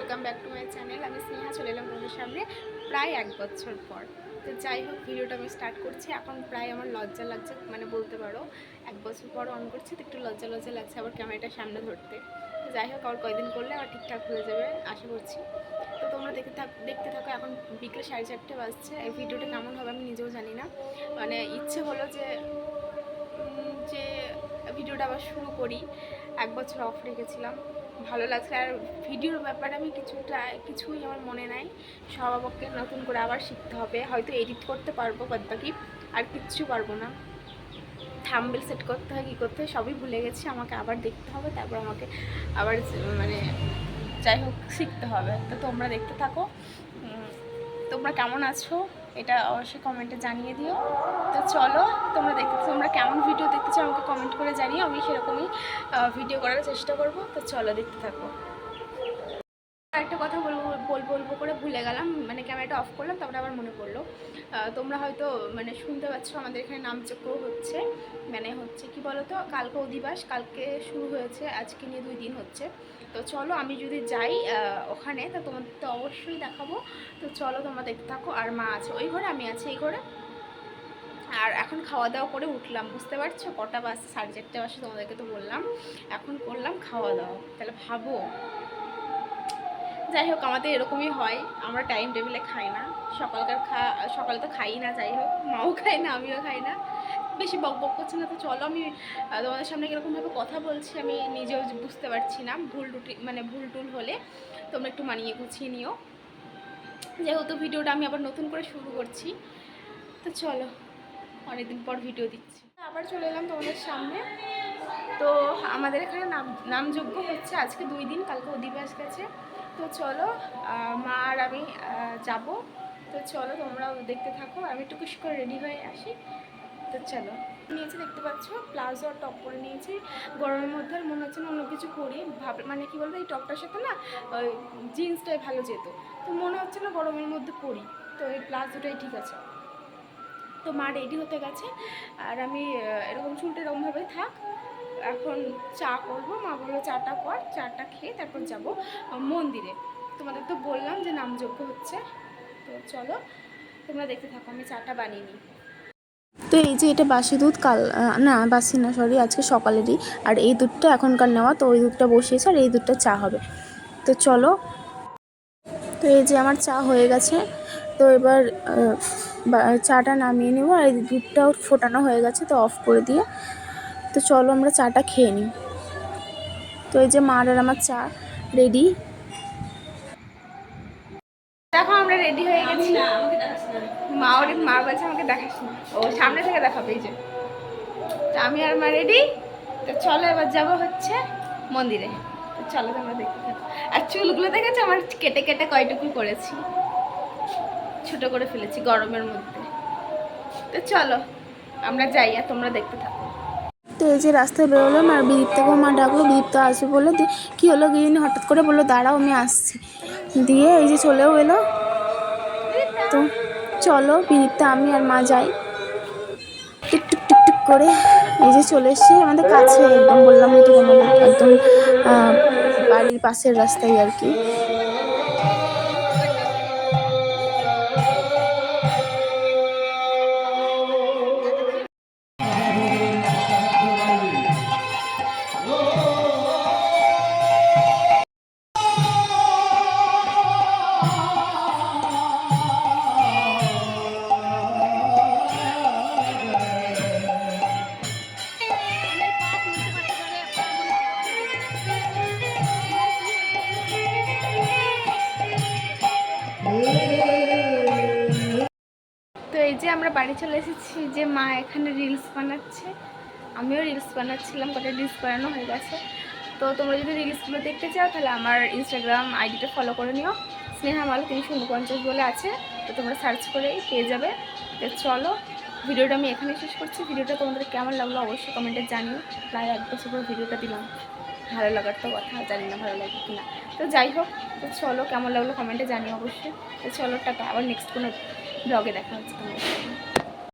Welcome back to my channel. আমি স্নেহা চলে এলাম তোমাদের সামনে প্রায় 1 বছর পর। তো যাই হোক, ভিডিওটা আমি স্টার্ট করছি। এখন প্রায় আমার লজ্জা লাগছে, মানে বলতে পারো 1 বছর পর অন করছি তো একটু লজ্জা লজ্জা লাগছে আবার ক্যামেরাটার সামনে ধরতে। তো যাই হোক, আবার কয়েকদিন করলে আবার ঠিকঠাক হয়ে যাবে আশা করছি। তো তোমরা দেখতে থাকো। এখন বিকেল 4:30 বাজছে। এই ভিডিওটা কেমন হবে আমি নিজেও জানি না, মানে ইচ্ছে হলো যে যে ভিডিওটা আবার শুরু করি। 1 বছর অফ রেখেছিলাম, ভালো লাগছে। আর ভিডিওর ব্যাপারে আমি কিছুই আমার মনে নাই। সব আমাকে নতুন করে আবার শিখতে হবে। হয়তো এডিট করতে পারবো, বাদ বাকি আর কিচ্ছু পারবো না। থাম্বনেল সেট করতে হয়, কী করতে হয় সবই ভুলে গেছি। আমাকে আবার দেখতে হবে, তারপর আমাকে আবার মানে যাই হোক শিখতে হবে। তো তোমরা দেখতে থাকো। তোমরা কেমন আছো এটা অবশ্যই কমেন্টে জানিয়ে দিও। তো চলো, তোমরা কেমন ভিডিও দেখতে চাও আমাকে কমেন্ট করে জানিও, আমি সেরকমই ভিডিও করার চেষ্টা করব। তো চলো দেখতে থাকো। একটা কথা বলবো করে ভুলে গেলাম, মানে ক্যামেরাটা অফ করলাম, তারপরে আবার মনে পড়লো। তোমরা হয়তো মানে শুনতে পাচ্ছ আমাদের এখানে নামযজ্ঞ হচ্ছে। মানে হচ্ছে কি বলো তো, কালকে অধিবাস, কালকে শুরু হয়েছে, আজকে নিয়ে 2 দিন হচ্ছে। তো চলো, আমি যদি যাই ওখানে তো তোমাদের তো অবশ্যই দেখাবো। তো চলো তোমরা দেখতে থাকো। আর মা আছে ওই ঘরে, আমি আছি এই ঘরে। আর এখন খাওয়া দাওয়া করে উঠলাম, বুঝতে পারছো কটা বাজছে? 4:30 বাজছে, তোমাদেরকে তো বললাম। এখন করলাম খাওয়া দাওয়া, তাহলে ভাবো। যাই হোক, আমাদের এরকমই হয়, আমরা টাইম টেবিলে খাই না। সকালে তো খাই না। যাই হোক, মাও খায় না, আমিও খাই না। বেশি বক বক করছে না। তো চলো, আমি তোমাদের সামনে কীরকমভাবে কথা বলছি আমি নিজেও বুঝতে পারছি না। ভুল টুল হলে তোমরা একটু মানিয়ে গুছিয়ে নিও। যেহেতু ভিডিওটা আমি আবার নতুন করে শুরু করছি, তো চলো, অনেকদিন পর ভিডিও দিচ্ছি। আবার চলে এলাম তোমাদের সামনে। তো আমাদের এখানে নামযজ্ঞ হচ্ছে, আজকে 2 দিন, কালকে অধিবাস গেছে। তো চলো, মা আর আমি যাব। তো চলো তোমরাও দেখতে থাকো। আমি একটু খুশি করে রেডি হয়ে আসি। তো চলো, নিয়েছি দেখতে পাচ্ছ, প্লাজো আর টপ পরে নিয়েছি। গরমের মধ্যে আর মনে হচ্ছে না অন্য কিছু করি, মানে কি বলবো, এই টপটার সাথে না ওই জিন্সটাই ভালো যেত। তো মনে হচ্ছে না গরমের মধ্যে পরি, তো এই প্লাজোটাই ঠিক আছে। তো মা রেডি হতে গেছে, আর আমি এরকম চুলটা এরকমভাবে থাক। এখন চা করবো, মা বললো চাটা কর, চাটা খেয়ে তারপর যাব মন্দিরে। তোমাদের তো বললাম যে নামযজ্ঞ হচ্ছে। তো চলো তোমরা দেখতে থাকো, আমি চাটা বানিয়ে নিই। তো এই যে এটা বাসি দুধ, না বাসি না, সরি, আজকে সকালেরই। আর এই দুধটা এখনকার নেওয়া, তো ওই দুধটা বসিয়েছে আর এই দুধটা চা হবে। তো চলো, তো এই যে আমার চা হয়ে গেছে। তো এবার চাটা নামিয়ে নেবো। আর এই দুধটাও ফোটানো হয়ে গেছে, তো অফ করে দিয়ে তো চলো আমরা চাটা খেয়ে নিই। তো এই যে মার আর আমার চা রেডি। দেখো আমরা রেডি হয়ে গেছি। মা বলছে আমাকে দেখাস না, ও সামনে থেকে দেখাবে। এই যে আমি আর মা রেডি। তো চলো এবার যাবো হচ্ছে মন্দিরে। তো চলো তোমরা দেখতে থাকো। আর চুলগুলো দেখেছো আমার কেটে কেটে কয়টুকু করেছি, ছোট করে ফেলেছি গরমের মধ্যে। তো চলো আমরা যাই আর তোমরা দেখতে থাকো। তো এই যে রাস্তায় বেরোলাম, আর বিদীপ্তাকেও মা ডাকলো, বিদীপ্তা আসবে বলে। কী হলো গিয়ে হঠাৎ করে বললো দাঁড়াও আমি আসছি, দিয়ে এই যে চলেও এলো। তো চলো, বিদীপ্তা আমি আর মা যাই। টিকটুক টিকটুক করে এই যে চলে এসছি আমাদের কাছে, একদম বললাম তো আমাদের একদম বাড়ির পাশের রাস্তায় আর কি। তো এই যে আমরা বাড়ি চলে এসেছি, যে মা এখানে রিলস বানাচ্ছে, আমিও রিলস বানাচ্ছিলাম, কটা রিলস বানানো হয়ে গেছে। তো তোমরা যদি রিলসগুলো দেখতে চাও তাহলে আমার ইনস্টাগ্রাম আইডিটা ফলো করে নিও, স্নেহা মাল 349 বলে আছে। তো তোমরা সার্চ করেই পেয়ে যাবে। তো চলো, ভিডিওটা আমি এখানে শেষ করছি। ভিডিওটা তোমাদের কেমন লাগলো অবশ্যই কমেন্টে জানিও। প্রায় 1 বছর পর ভিডিওটা দিলাম, ভালো লাগার তো কথা, জানি না ভালো লাগবে কি না। তো যাই হোক, তো চলো কেমন লাগলো কমেন্টে জানিও অবশ্যই। তো চলো টাটা, আবার নেক্সট কোনো ব্লগে দেখা হচ্ছে তোমাদের সাথে।